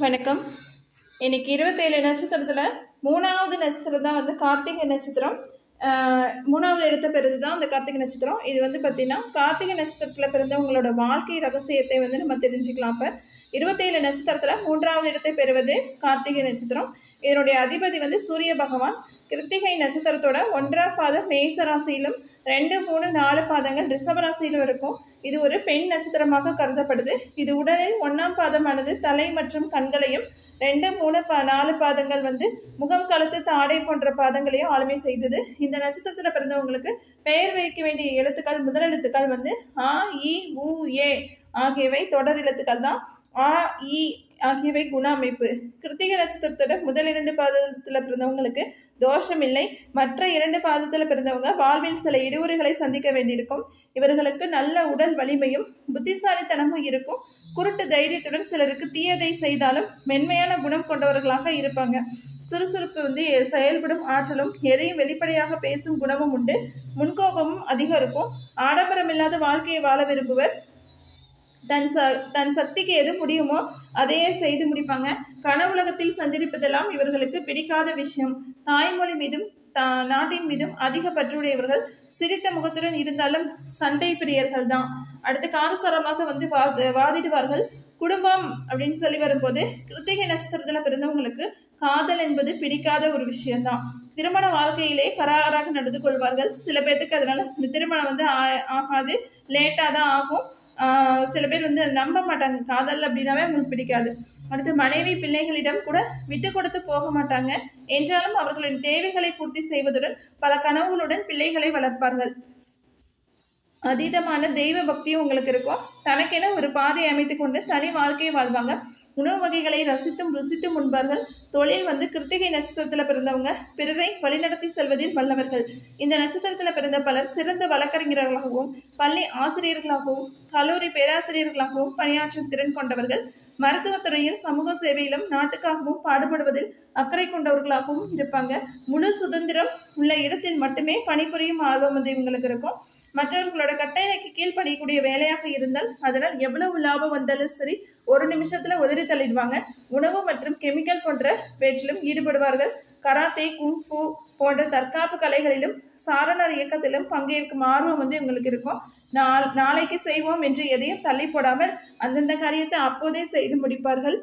வணக்கம். இன்னைக்கு 27 நட்சத்திரத்தில் 3வது நட்சத்திரம் தான் கார்த்திகை நட்சத்திரம். 3வது இடத்த பெறுது தான் அந்த கார்த்திகை நட்சத்திரம். இது பார்த்தீங்கன்னா கார்த்திகை நட்சத்திரத்தில் பிறந்தவங்களோட வாழ்க்கை ரகசியத்தை நம்ம தெரிஞ்சுக்கலாம். இப்போ 27 நட்சத்திரத்தில் 3வது இடத்தை பெறுவது கார்த்திகை நட்சத்திரம். இதனுடைய அதிபதி சூரிய பகவான். கிருத்திகை நட்சத்திரத்தோட 1ஆம் பாதம் மேச ராசியிலும் 2, 3, 4 பாதங்கள் ரிஷபராசியிலும் இருக்கும். இது ஒரு பெண் நட்சத்திரமாக கருதப்படுது. இது உடலில் 1ஆம் பாதமானது தலை மற்றும் கண்களையும், 2, 3, 4 பாதங்கள் முகம், கழுத்து, தாடை போன்ற பாதங்களையும் ஆளுமை செய்தது. இந்த நட்சத்திரத்தில் பிறந்தவங்களுக்கு பெயர் வைக்க வேண்டிய எழுத்துக்கள், முதல் எழுத்துக்கள் ஆ, இ, உ, ஏ ஆகியவை தொடர் எழுத்துக்கள் தான். ஆ, இ ஆகியவை குண அமைப்பு. கிருத்திகை நட்சத்திரத்தோட முதல் 2 பாதத்தில் பிறந்தவங்களுக்கு தோஷம் இல்லை. மற்ற 2 பாதத்தில் பிறந்தவங்க வாழ்வில் சில இடையூறுகளை சந்திக்க வேண்டியிருக்கும். இவர்களுக்கு நல்ல உடல் வலிமையும் புத்திசாலித்தனமும் இருக்கும். குருட்டு தைரியத்துடன் சிலருக்கு தீயதை செய்தாலும் மென்மையான குணம் கொண்டவர்களாக இருப்பாங்க. சுறுசுறுப்பு செயல்படும் ஆற்றலும், எதையும் வெளிப்படையாக பேசும் குணமும் உண்டு. முன்கோபமும் அதிகம் இருக்கும். ஆடம்பரமில்லாத வாழ்க்கையை வாழ விரும்புவர். தன் சக்திக்கு எது முடியுமோ அதையே செய்து முடிப்பாங்க. கனவுலகத்தில் சஞ்சரிப்பதெல்லாம் இவர்களுக்கு பிடிக்காத விஷயம். தாய்மொழி மீதும் நாட்டின் மீதும் அதிக பற்றுடையவர்கள். சிரித்த முகத்துடன் இருந்தாலும் சண்டை பிரியர்கள் தான். அடுத்து காரசாரமாக வாதிடுவார்கள். குடும்பம் அப்படின்னு சொல்லி வரும்போது கிருத்திகை நட்சத்திரத்தில் பிறந்தவங்களுக்கு காதல் என்பது பிடிக்காத ஒரு விஷயம்தான். திருமண வாழ்க்கையிலே கராராக நடந்து கொள்வார்கள். சில பேர்த்துக்கு அதனால திருமணம் ஆகாது, லேட்டாக தான் ஆகும். சில பேர் நம்ப மாட்டாங்க. காதல் அப்படின்னாவே அவங்களுக்கு பிடிக்காது. அடுத்து மனைவி பிள்ளைகளிடம் கூட விட்டு கொடுத்து போக மாட்டாங்க. என்றாலும் அவர்களின் தேவைகளை பூர்த்தி செய்வதுடன் பல கனவுகளுடன் பிள்ளைகளை வளர்ப்பார்கள். அதீதமான தெய்வ பக்தியும் உங்களுக்கு இருக்கும். தனக்கென ஒரு பாதை அமைத்து கொண்டு தனி வாழ்க்கையை வாழ்வாங்க. உணவு வகைகளை ரசித்தும் ருசித்தும் உண்பார்கள். தொழில் கிருத்திகை நட்சத்திரத்தில் பிறந்தவங்க பிறரை வழிநடத்தி செல்வதில் வல்லவர்கள். இந்த நட்சத்திரத்தில் பிறந்த பலர் சிறந்த வழக்கறிஞர்களாகவும், பள்ளி ஆசிரியர்களாகவும், கல்லூரி பேராசிரியர்களாகவும் பணியாற்றும் திறன் கொண்டவர்கள். மருத்துவத்துறையில், சமூக சேவையிலும், நாட்டுக்காகவும் பாடுபடுவதில் அக்கறை கொண்டவர்களாகவும் இருப்பாங்க. முழு சுதந்திரம் உள்ள இடத்தில் மட்டுமே பணிபுரியும் ஆர்வம் இவங்களுக்கு இருக்கும். மற்றவர்களோட கட்டளைக்கு கீழ் பணியக்கூடிய வேலையாக இருந்தால் அதனால் எவ்வளவு லாபம் வந்தாலும் சரி ஒரு நிமிஷத்துல உதறி தள்ளிடுவாங்க. உணவு மற்றும் கெமிக்கல் போன்ற பேச்சிலும் ஈடுபடுவார்கள். கராத்தே, குங்ஃபு போன்ற தற்காப்பு கலைகளிலும் சாரணர் இயக்கத்திலும் பங்கேற்கும் ஆர்வம் இவங்களுக்கு இருக்கும். நாளைக்கு செய்வோம் என்று எதையும் தள்ளி போடாமல் அந்தந்த காரியத்தை அப்போதே செய்து முடிப்பார்கள்.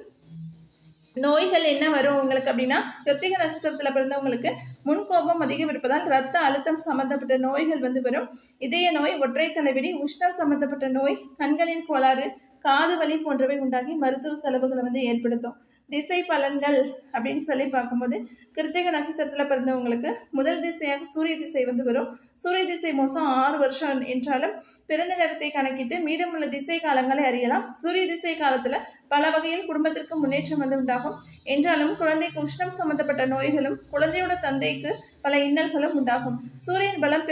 நோய்கள் என்ன வரும் உங்களுக்கு அப்படின்னா, கிருத்திகை நட்சத்திரத்தில் பிறந்தவங்களுக்கு முன்கோபம் அதிகம் இருப்பதால் இரத்த அழுத்தம் சம்பந்தப்பட்ட நோய்கள் வரும். இதய நோய், ஒற்றை தலைவிடி, உஷ்ணம் சம்பந்தப்பட்ட நோய், கண்களின் கோளாறு, காது வலி போன்றவை உண்டாகி மருத்துவ செலவுகளை ஏற்படுத்தும். திசை பலன்கள் அப்படின்னு சொல்லி பார்க்கும்போது கிருத்திகை நட்சத்திரத்தில் பிறந்தவங்களுக்கு முதல் திசையாக சூரிய திசை வரும். சூரிய திசை மோசம் 6 வருஷம் என்றாலும் பிறந்த நேரத்தை கணக்கிட்டு மீதமுள்ள திசை காலங்களை அறியலாம். சூரிய திசை காலத்துல பல வகையில் குடும்பத்திற்கு முன்னேற்றம் உண்டாகும். என்றாலும் குழந்தைக்கு உஷ்ணம் சம்பந்தப்பட்ட நோய்களும், குழந்தையோட தந்தைக்கு பல இன்னல்களும் உண்டாகும். சூரியன் பலம்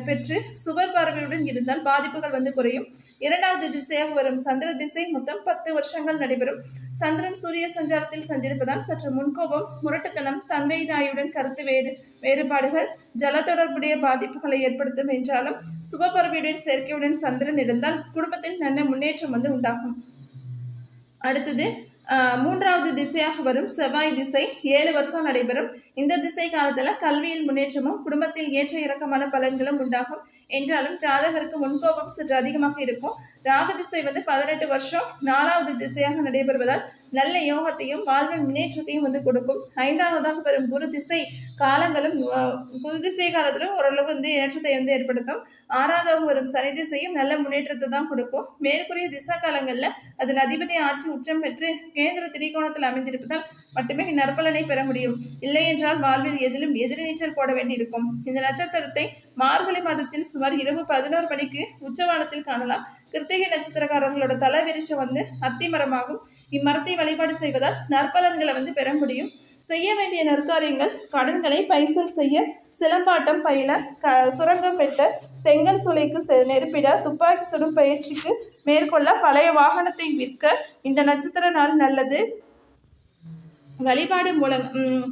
பெற்று சுவர் பார்வையுடன் இருந்தால் பாதிப்புகள் குறையும். 2வது திசையாக வரும் சந்திர திசை மொத்தம் 10 வருஷங்கள் நடைபெறும். சந்திரன் சூரிய சஞ்சாரத்தில் சஞ்சரிப்பதால் சற்று முன்கோபம், முரட்டுத்தனம், தந்தை தாயுடன் கருத்து வேறுபாடுகள், ஜல தொடர்புடைய பாதிப்புகளை ஏற்படுத்தும். என்றாலும் சுபபறவையுடன் சேர்க்கையுடன் சந்திரன் இருந்தால் குடும்பத்தில் நல்ல முன்னேற்றம் உண்டாகும். அடுத்தது 3வது திசையாக வரும் செவ்வாய் திசை 7 வருஷம் நடைபெறும். இந்த திசை காலத்துல கல்வியில் முன்னேற்றமும், குடும்பத்தில் ஏற்ற இறக்கமான பலன்களும் உண்டாகும். என்றாலும் ஜாதகருக்கு முன்கோபம் சற்று அதிகமாக இருக்கும். ராகு திசை 18 வருஷம் 4வது திசையாக நடைபெறுவதால் நல்ல யோகத்தையும் வாழ்வின் முன்னேற்றத்தையும் கொடுக்கும். 5வதாக வரும் குரு திசை காலங்களும் குரு திசை காலத்திலும் ஓரளவு ஏற்றத்தை ஏற்படுத்தும். 6வதாக வரும் சனி திசையும் நல்ல முன்னேற்றத்தை தான் கொடுக்கும். மேற்கூறிய திசா காலங்கள்ல அதன் அதிபதி ஆட்சி உச்சம் பெற்று கேந்திர திரிகோணத்தில் அமைந்திருப்பதால் மட்டுமே நற்பலனை பெற முடியும். இல்லை என்றால் வாழ்வில் எதிலும் எதிர்நீச்சல் போட வேண்டியிருக்கும். இந்த நட்சத்திரத்தை மார்கழி மாதத்தில் சுமார் இரவு 11 மணிக்கு உச்சவானத்தில் காணலாம். கிருத்திகை நட்சத்திரக்காரர்களோட தலை விரிச்சம் அத்தி மரமாகும். இம்மரத்தை வழிபாடு செய்வதால் நற்பலன்களை பெற முடியும். செய்ய வேண்டிய நற்காரியங்கள்: கடன்களை பைசல் செய்ய, சிலம்பாட்டம் பயில, சுரங்கம் வெட்ட, செங்கல் சூளைக்கு நெருப்பிட, துப்பாக்கி சுடும் பயிற்சிக்கு மேற்கொள்ள, பழைய வாகனத்தை விற்க இந்த நட்சத்திர நாள் நல்லது. வழிபாடு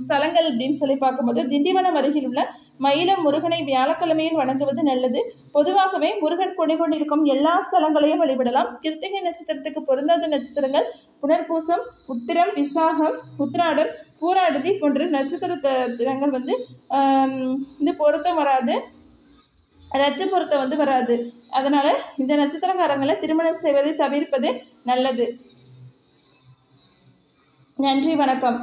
ஸ்தலங்கள் அப்படின்னு சொல்லி பார்க்கும்போது திண்டிவனம் அருகில் உள்ள மயிலம் முருகனை வியாழக்கிழமையில் வணங்குவது நல்லது. பொதுவாகவே முருகன் கொண்டிருக்கும் எல்லா ஸ்தலங்களையும் வழிபடலாம். கிருத்திகை நட்சத்திரத்துக்கு பொருந்தாத நட்சத்திரங்கள் புனர்பூசம், உத்திரம், விசாகம், உத்திராடம், பூராடுதி போன்ற நட்சத்திரங்கள் இது பொருத்தம் வராது, ரஜ பொருத்தம் வராது. அதனால இந்த நட்சத்திரக்காரங்களை திருமணம் செய்வதை தவிர்ப்பது நல்லது. நன்றி, வணக்கம்.